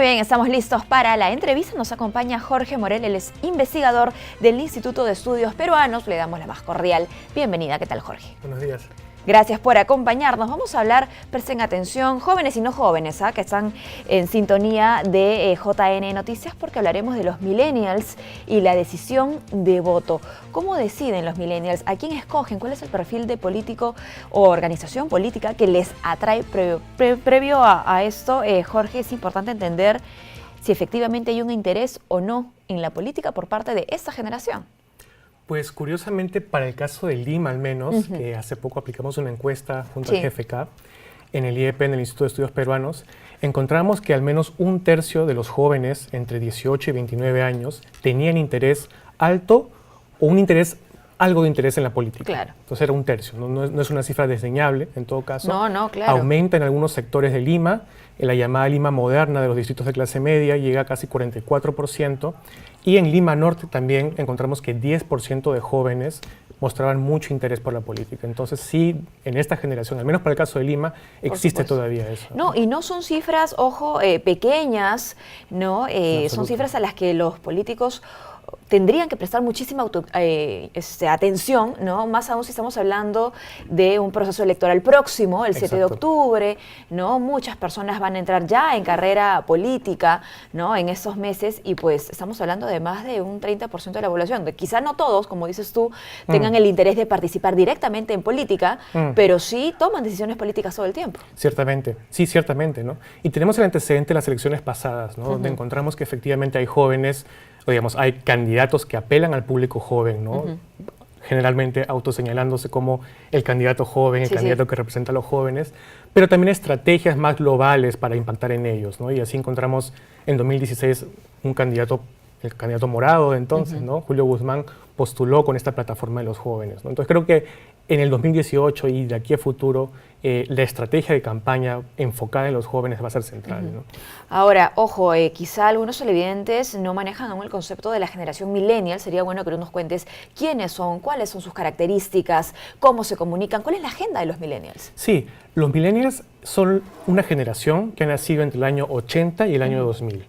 bien, estamos listos para la entrevista. Nos acompaña Jorge Morel, él es investigador del Instituto de Estudios Peruanos. Le damos la más cordial bienvenida. ¿Qué tal, Jorge? Buenos días. Gracias por acompañarnos. Vamos a hablar, presten atención, jóvenes y no jóvenes, que están en sintonía de JN Noticias, porque hablaremos de los millennials y la decisión de voto. ¿Cómo deciden los millennials? ¿A quién escogen? ¿Cuál es el perfil de político o organización política que les atrae? Previo a esto, Jorge, es importante entender si efectivamente hay un interés o no en la política por parte de esta generación. Pues curiosamente, para el caso de Lima al menos, que hace poco aplicamos una encuesta junto al GFK, en el IEP, en el Instituto de Estudios Peruanos, encontramos que al menos un tercio de los jóvenes entre 18 y 29 años tenían interés alto o algo de interés en la política. Claro. Entonces era un tercio, no es una cifra desdeñable en todo caso. No, claro. Aumenta en algunos sectores de Lima, en la llamada Lima moderna de los distritos de clase media llega a casi 44%, y en Lima Norte también encontramos que 10% de jóvenes mostraban mucho interés por la política. Entonces sí, en esta generación, al menos para el caso de Lima, existe todavía eso. No, y no son cifras, ojo, pequeñas, ¿no? Son cifras a las que los políticos tendrían que prestar muchísima atención, ¿no? Más aún si estamos hablando de un proceso electoral próximo, el 7 de octubre, ¿no? Muchas personas van a entrar ya en carrera política, ¿no? En estos meses, y pues estamos hablando de más de un 30% de la población. Quizá no todos, como dices tú, tengan el interés de participar directamente en política, pero sí toman decisiones políticas todo el tiempo. Ciertamente, sí, ciertamente, ¿no? Y tenemos el antecedente de las elecciones pasadas, ¿no? Donde encontramos que efectivamente hay jóvenes, o digamos, hay candidatos que apelan al público joven, ¿no? Generalmente autoseñalándose como el candidato joven, el candidato que representa a los jóvenes, pero también estrategias más globales para impactar en ellos, ¿no? Y así encontramos en 2016 el candidato morado de entonces, ¿no? Julio Guzmán postuló con esta plataforma de los jóvenes, ¿no? Entonces creo que en el 2018 y de aquí a futuro, la estrategia de campaña enfocada en los jóvenes va a ser central, ¿no? Ahora, ojo, quizá algunos televidentes no manejan aún el concepto de la generación millennial. Sería bueno que nos cuentes quiénes son, cuáles son sus características, cómo se comunican, cuál es la agenda de los millennials. Sí, los millennials son una generación que ha nacido entre el año 80 y el año 2000.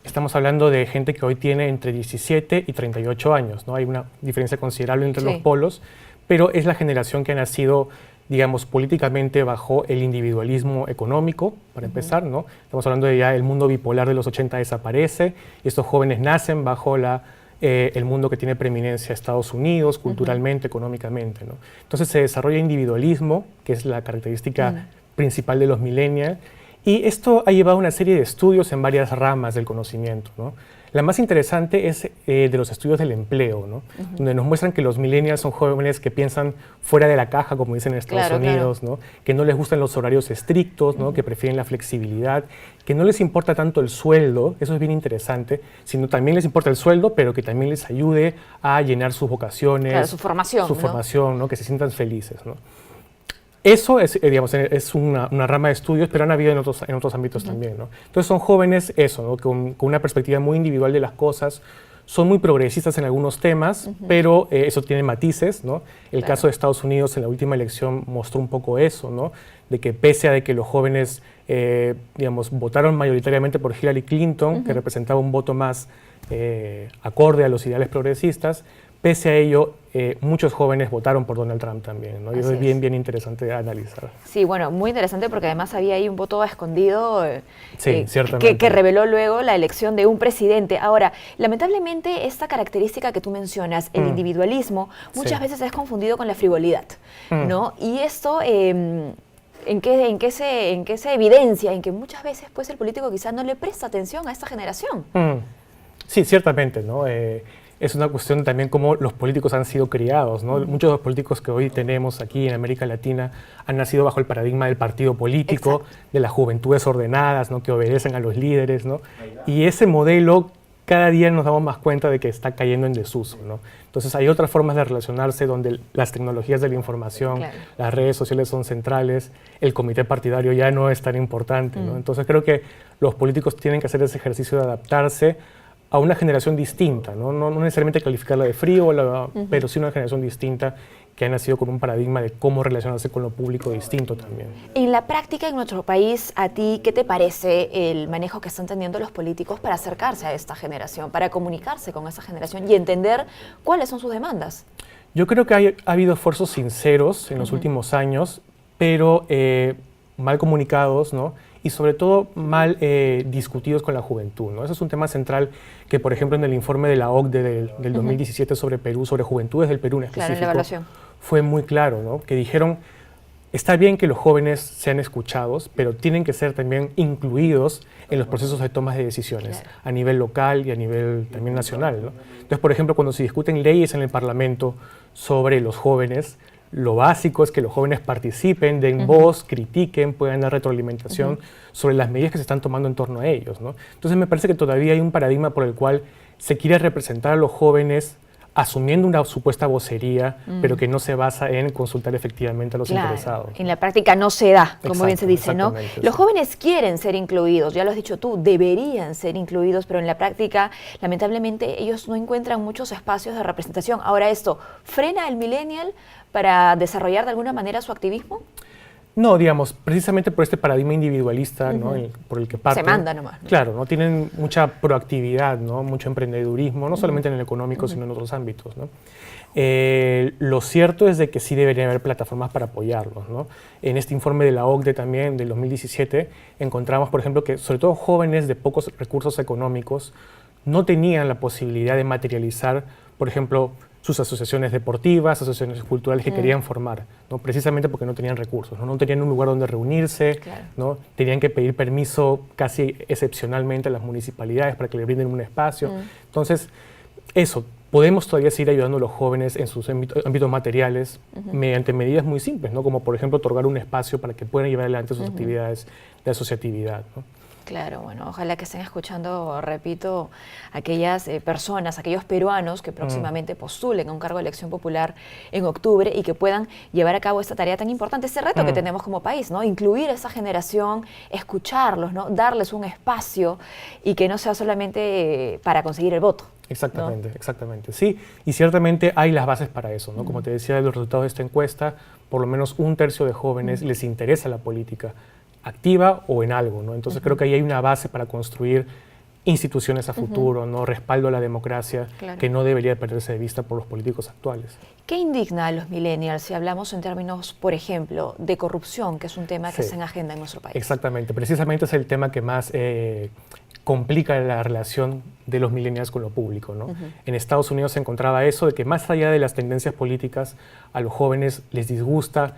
Estamos hablando de gente que hoy tiene entre 17 y 38 años, ¿no? Hay una diferencia considerable entre los polos, pero es la generación que ha nacido, digamos, políticamente bajo el individualismo económico, para empezar, ¿no? Estamos hablando de ya el mundo bipolar de los 80 desaparece, y estos jóvenes nacen bajo el mundo que tiene preeminencia Estados Unidos, culturalmente, económicamente, ¿no? Entonces se desarrolla individualismo, que es la característica principal de los millennials, y esto ha llevado a una serie de estudios en varias ramas del conocimiento, ¿no? La más interesante es de los estudios del empleo, ¿no? Donde nos muestran que los millennials son jóvenes que piensan fuera de la caja, como dicen en Estados Unidos, ¿no? Que no les gustan los horarios estrictos, ¿no? Que prefieren la flexibilidad, que no les importa tanto el sueldo, eso es bien interesante, sino también les importa el sueldo, pero que también les ayude a llenar sus vocaciones, su formación, ¿no? Que se sientan felices, ¿no? Eso es, digamos, es una rama de estudios, pero han habido en otros ámbitos también, ¿no? Entonces son jóvenes, ¿no? Con una perspectiva muy individual de las cosas, son muy progresistas en algunos temas, pero eso tiene matices, ¿no? El caso de Estados Unidos en la última elección mostró un poco eso, ¿no? De que pese a de que los jóvenes, digamos, votaron mayoritariamente por Hillary Clinton, que representaba un voto más acorde a los ideales progresistas, pese a ello, muchos jóvenes votaron por Donald Trump también, ¿no? Y eso es bien interesante de analizar. Sí, bueno, muy interesante porque además había ahí un voto escondido ciertamente. Que reveló luego la elección de un presidente. Ahora, lamentablemente, esta característica que tú mencionas, el individualismo, muchas veces es confundido con la frivolidad, ¿no? Y esto... ¿En qué se evidencia? En que muchas veces pues, el político quizás no le presta atención a esta generación. Sí, ciertamente, ¿no? Es una cuestión también cómo los políticos han sido criados, ¿no? Muchos de los políticos que hoy tenemos aquí en América Latina han nacido bajo el paradigma del partido político, de las juventudes ordenadas, ¿no? Que obedecen a los líderes, ¿no? Y ese modelo cada día nos damos más cuenta de que está cayendo en desuso, ¿no? Entonces hay otras formas de relacionarse donde las tecnologías de la información, las redes sociales son centrales, el comité partidario ya no es tan importante, ¿no? Entonces creo que los políticos tienen que hacer ese ejercicio de adaptarse a una generación distinta, ¿no? No necesariamente calificarla de frío, pero sí una generación distinta que han nacido con un paradigma de cómo relacionarse con lo público distinto también. En la práctica en nuestro país, ¿a ti qué te parece el manejo que están teniendo los políticos para acercarse a esta generación, para comunicarse con esa generación y entender cuáles son sus demandas? Yo creo que ha habido esfuerzos sinceros en los últimos años, pero mal comunicados, ¿no? Y sobre todo mal discutidos con la juventud, ¿no? Ese es un tema central que, por ejemplo, en el informe de la OCDE del 2017 sobre Perú, sobre juventudes del Perú en específico, Claro, en la evaluación. Fue muy claro, ¿no? Que dijeron, está bien que los jóvenes sean escuchados, pero tienen que ser también incluidos en los procesos de toma de decisiones, claro, a nivel local y a nivel también nacional, ¿no? Entonces, por ejemplo, cuando se discuten leyes en el Parlamento sobre los jóvenes, lo básico es que los jóvenes participen, den voz, critiquen, puedan dar retroalimentación sobre las medidas que se están tomando en torno a ellos, ¿no? Entonces me parece que todavía hay un paradigma por el cual se quiere representar a los jóvenes asumiendo una supuesta vocería, pero que no se basa en consultar efectivamente a los interesados. En la práctica no se da, como bien se dice, ¿no? Los sí. jóvenes quieren ser incluidos, ya lo has dicho tú, deberían ser incluidos, pero en la práctica, lamentablemente, ellos no encuentran muchos espacios de representación. Ahora, ¿esto frena al millennial para desarrollar de alguna manera su activismo? No, digamos, precisamente por este paradigma individualista, ¿no? Por el que parten. Se manda nomás, ¿no? Claro, ¿no? Tienen mucha proactividad, ¿no? Mucho emprendedurismo, no solamente en el económico, sino en otros ámbitos, ¿no? Lo cierto es de que sí debería haber plataformas para apoyarlos, ¿no? En este informe de la OCDE también, del 2017, encontramos, por ejemplo, que sobre todo jóvenes de pocos recursos económicos no tenían la posibilidad de materializar, por ejemplo, sus asociaciones deportivas, asociaciones culturales que querían formar, ¿no? Precisamente porque no tenían recursos, ¿no? No tenían un lugar donde reunirse, ¿no? Tenían que pedir permiso casi excepcionalmente a las municipalidades para que le brinden un espacio. Entonces, eso, podemos todavía seguir ayudando a los jóvenes en sus ámbitos materiales mediante medidas muy simples, ¿no? Como por ejemplo otorgar un espacio para que puedan llevar adelante sus actividades de asociatividad, ¿no? Claro, bueno, ojalá que estén escuchando, repito, aquellas personas, aquellos peruanos que próximamente postulen a un cargo de elección popular en octubre y que puedan llevar a cabo esta tarea tan importante, este reto que tenemos como país, ¿no? Incluir a esa generación, escucharlos, ¿no? Darles un espacio y que no sea solamente para conseguir el voto. Exactamente, ¿no? exactamente. Sí, y ciertamente hay las bases para eso, ¿no? Como te decía, de los resultados de esta encuesta, por lo menos 1/3 de jóvenes les interesa la política activa o en algo, ¿no? Entonces creo que ahí hay una base para construir instituciones a futuro, ¿no? Respaldo a la democracia, que no debería perderse de vista por los políticos actuales. ¿Qué indigna a los millennials si hablamos en términos, por ejemplo, de corrupción, que es un tema que está en agenda en nuestro país? Exactamente, precisamente es el tema que más complica la relación de los millennials con lo público, ¿no? En Estados Unidos se encontraba eso, de que más allá de las tendencias políticas, a los jóvenes les disgusta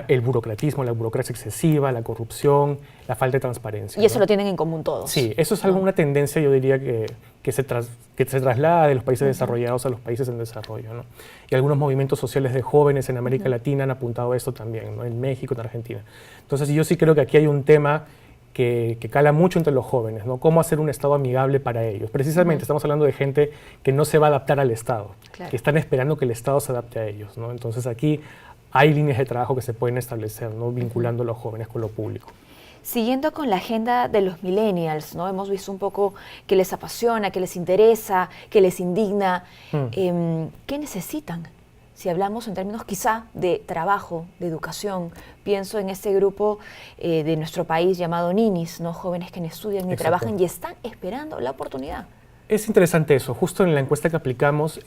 el burocratismo, la burocracia excesiva, la corrupción, la falta de transparencia. Y eso lo tienen en común todos. Sí, eso es una tendencia, yo diría, que se traslada de los países desarrollados a los países en desarrollo, ¿no? Y algunos movimientos sociales de jóvenes en América Latina han apuntado a esto también, ¿no? En México, en Argentina. Entonces yo sí creo que aquí hay un tema que cala mucho entre los jóvenes, ¿no? Cómo hacer un Estado amigable para ellos. Precisamente estamos hablando de gente que no se va a adaptar al Estado, que están esperando que el Estado se adapte a ellos, ¿no? Entonces aquí hay líneas de trabajo que se pueden establecer, ¿no? Vinculando a los jóvenes con lo público. Siguiendo con la agenda de los millennials, ¿no? Hemos visto un poco que les apasiona, que les interesa, que les indigna. ¿Qué necesitan? Si hablamos en términos quizá de trabajo, de educación, pienso en este grupo de nuestro país llamado ninis, ¿no? Jóvenes que no estudian ni trabajan y están esperando la oportunidad. Es interesante eso. Justo en la encuesta que aplicamos,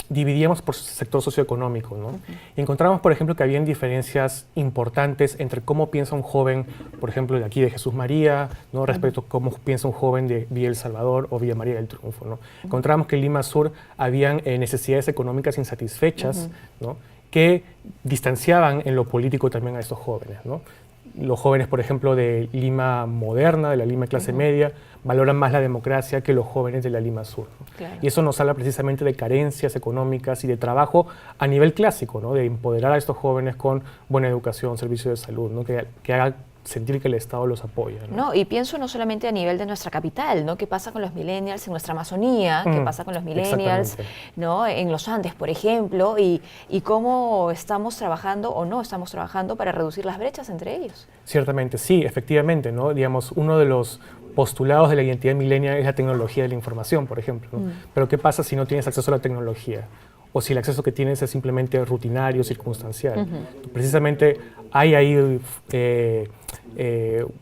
dividíamos por sector socioeconómico, ¿no? Y encontramos, por ejemplo, que habían diferencias importantes entre cómo piensa un joven, por ejemplo, de aquí de Jesús María, ¿no? Respecto a cómo piensa un joven de Villa El Salvador o Villa María del Triunfo, ¿no? Encontramos que en Lima Sur habían necesidades económicas insatisfechas, ¿no? Que distanciaban en lo político también a estos jóvenes, ¿no? Los jóvenes, por ejemplo, de Lima moderna, de la Lima clase media, valoran más la democracia que los jóvenes de la Lima Sur, ¿no? Y eso nos habla precisamente de carencias económicas y de trabajo a nivel clásico, ¿no? De empoderar a estos jóvenes con buena educación, servicio de salud, ¿no? Que haga sentir que el Estado los apoya, ¿no? No, y pienso no solamente a nivel de nuestra capital, ¿no? ¿Qué pasa con los millennials en nuestra Amazonía? ¿Qué pasa con los millennials, ¿no? En los Andes, por ejemplo? Y cómo estamos trabajando o no estamos trabajando para reducir las brechas entre ellos. Ciertamente, sí, efectivamente, ¿no? Digamos, uno de los postulados de la identidad millennial es la tecnología de la información, por ejemplo, ¿no? Pero ¿qué pasa si no tienes acceso a la tecnología? o si el acceso que tienes es simplemente rutinario, circunstancial. Precisamente hay ahí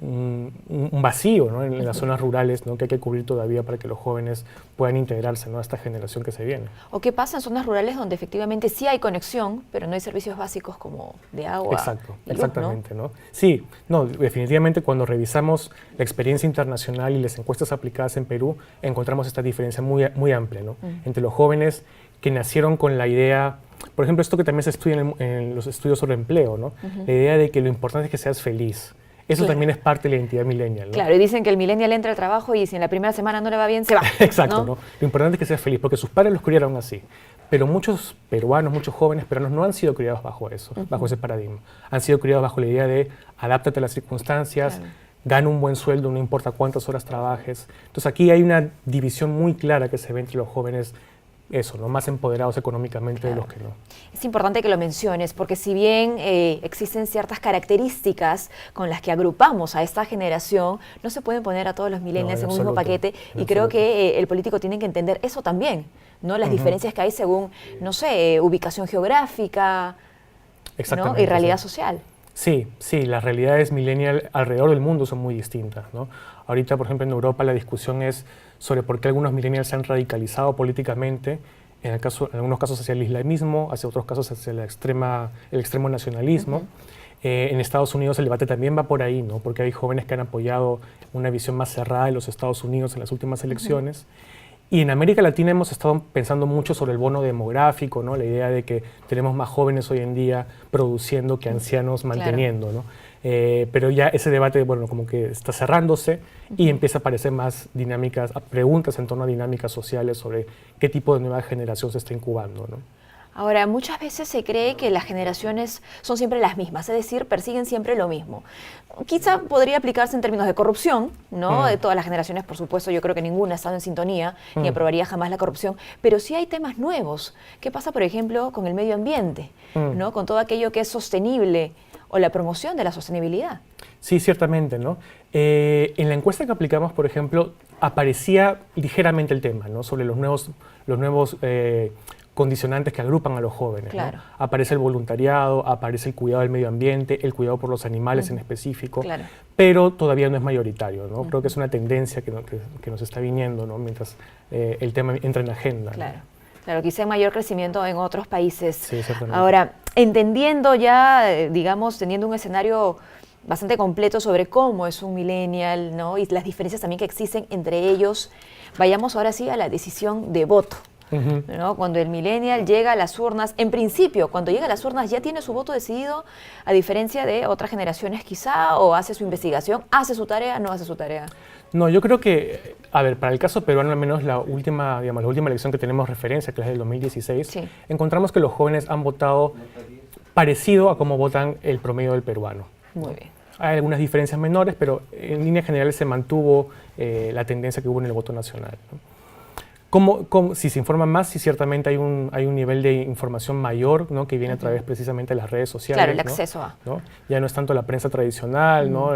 un vacío, ¿no?, en las zonas rurales, ¿no?, que hay que cubrir todavía para que los jóvenes puedan integrarse, ¿no?, a esta generación que se viene. ¿O qué pasa en zonas rurales donde efectivamente sí hay conexión, pero no hay servicios básicos como de agua? Exacto, y luz, exactamente, ¿no? Sí, no, definitivamente cuando revisamos la experiencia internacional y las encuestas aplicadas en Perú, encontramos esta diferencia muy amplia, ¿no?, entre los jóvenes que nacieron con la idea, por ejemplo, esto que también se estudia en los estudios sobre empleo, ¿no?, la idea de que lo importante es que seas feliz. Eso también es parte de la identidad millennial, ¿no? Claro, y dicen que el millennial entra al trabajo y si en la primera semana no le va bien, se va. Exacto, ¿no? Lo importante es que seas feliz, porque sus padres los criaron así. Pero muchos peruanos, muchos jóvenes peruanos no han sido criados bajo eso, bajo ese paradigma. Han sido criados bajo la idea de adáptate a las circunstancias, gana un buen sueldo, no importa cuántas horas trabajes. Entonces aquí hay una división muy clara que se ve entre los jóvenes, eso, ¿no?, más empoderados económicamente de los que no. Es importante que lo menciones, porque si bien existen ciertas características con las que agrupamos a esta generación, no se pueden poner a todos los millennials en un mismo paquete, y creo que el político tiene que entender eso también, ¿no?, las diferencias que hay según, no sé, ubicación geográfica, ¿no?, y realidad social. Sí, sí, las realidades millennial alrededor del mundo son muy distintas, ¿no? Ahorita, por ejemplo, en Europa la discusión es sobre por qué algunos millennials se han radicalizado políticamente, en algunos casos hacia el islamismo, hacia otros casos hacia el extremo nacionalismo. En Estados Unidos el debate también va por ahí, ¿no?, porque hay jóvenes que han apoyado una visión más cerrada de los Estados Unidos en las últimas elecciones. Y en América Latina hemos estado pensando mucho sobre el bono demográfico, ¿no?, la idea de que tenemos más jóvenes hoy en día produciendo que ancianos manteniendo, ¿no? Pero ya ese debate, bueno, como que está cerrándose y empieza a aparecer más dinámicas, preguntas en torno a dinámicas sociales sobre qué tipo de nueva generación se está incubando, ¿no? Ahora, muchas veces se cree que las generaciones son siempre las mismas, es decir, persiguen siempre lo mismo. Quizá podría aplicarse en términos de corrupción, ¿no? De todas las generaciones, por supuesto, yo creo que ninguna ha estado en sintonía ni aprobaría jamás la corrupción, pero sí hay temas nuevos. ¿Qué pasa, por ejemplo, con el medio ambiente, ¿no?, con todo aquello que es sostenible o la promoción de la sostenibilidad? Sí, ciertamente, ¿no? En la encuesta que aplicamos, por ejemplo, aparecía ligeramente el tema, ¿no?, sobre los nuevos condicionantes que agrupan a los jóvenes, Claro. ¿no? Aparece el voluntariado, aparece el cuidado del medio ambiente, el cuidado por los animales en específico, pero todavía no es mayoritario, ¿no? Creo que es una tendencia que nos está viniendo, ¿no?, mientras el tema entra en la agenda, ¿no? Claro, quizá hay mayor crecimiento en otros países. Sí, exactamente. Ahora, entendiendo ya, digamos, teniendo un escenario bastante completo sobre cómo es un millennial, ¿no?, y las diferencias también que existen entre ellos, vayamos ahora sí a la decisión de voto. ¿No? Cuando el millennial llega a las urnas, en principio, cuando llega a las urnas ya tiene su voto decidido, a diferencia de otras generaciones quizá, o hace su investigación, hace su tarea, no hace su tarea. No, yo creo que, a ver, para el caso peruano, al menos la última elección que tenemos referencia, que es del 2016, encontramos que los jóvenes han votado parecido a cómo votan el promedio del peruano. Muy bien. Hay algunas diferencias menores, pero en líneas generales se mantuvo la tendencia que hubo en el voto nacional, ¿no? Si se informa más, sí, ciertamente hay un nivel de información mayor, ¿no?, que viene a través precisamente de las redes sociales. Claro, el acceso ¿no? Ya no es tanto la prensa tradicional, ¿no?,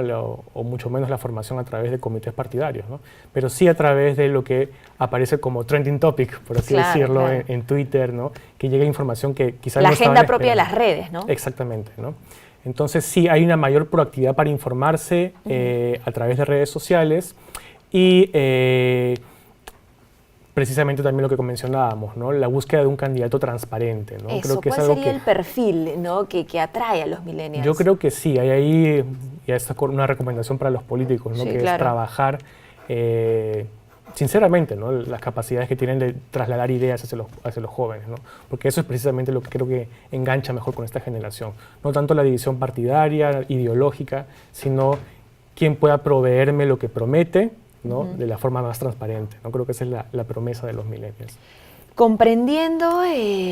o mucho menos la formación a través de comités partidarios, ¿no?, pero sí a través de lo que aparece como trending topic, por así decirlo, en Twitter, ¿no?, que llega información que quizás la no agenda propia de las redes, ¿no? Exactamente, ¿no? Entonces sí hay una mayor proactividad para informarse a través de redes sociales y precisamente también lo que mencionábamos, ¿no?, la búsqueda de un candidato transparente, ¿no? Eso, creo que ¿cuál sería el perfil, ¿no?, que atrae a los millennials? Yo creo que sí, hay ahí ya está una recomendación para los políticos, ¿no?, que es trabajar sinceramente, ¿no?, las capacidades que tienen de trasladar ideas hacia los jóvenes, ¿no?, porque eso es precisamente lo que creo que engancha mejor con esta generación. No tanto la división partidaria, ideológica, sino quién pueda proveerme lo que promete, ¿no?, de la forma más transparente, ¿no? Creo que esa es la promesa de los millennials. Comprendiendo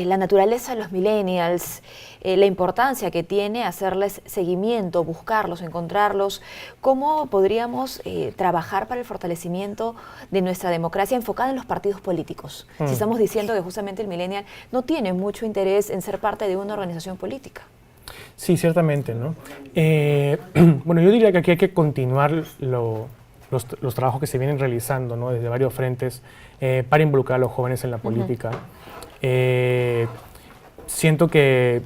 la naturaleza de los millennials, la importancia que tiene hacerles seguimiento, buscarlos, encontrarlos, ¿cómo podríamos trabajar para el fortalecimiento de nuestra democracia enfocada en los partidos políticos? Si estamos diciendo que justamente el millennial no tiene mucho interés en ser parte de una organización política. Sí, ciertamente, ¿no? Bueno, yo diría que aquí hay que continuar los trabajos que se vienen realizando, ¿no?, desde varios frentes para involucrar a los jóvenes en la política. Siento que,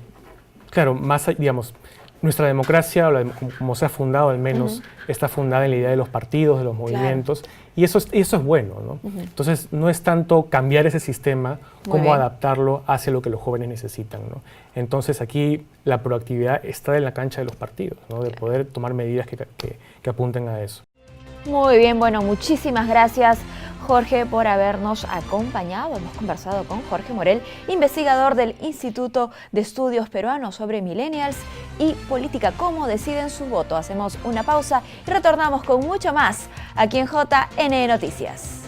claro, digamos, nuestra democracia, como se ha fundado al menos, está fundada en la idea de los partidos, de los movimientos, y eso es bueno, ¿no? Entonces, no es tanto cambiar ese sistema como adaptarlo hacia lo que los jóvenes necesitan, ¿no? Entonces, aquí la proactividad está en la cancha de los partidos, ¿no? De poder tomar medidas que apunten a eso. Muy bien, bueno, muchísimas gracias, Jorge, por habernos acompañado. Hemos conversado con Jorge Morel, investigador del Instituto de Estudios Peruanos sobre Millennials y Política, cómo deciden su voto. Hacemos una pausa y retornamos con mucho más aquí en JN Noticias.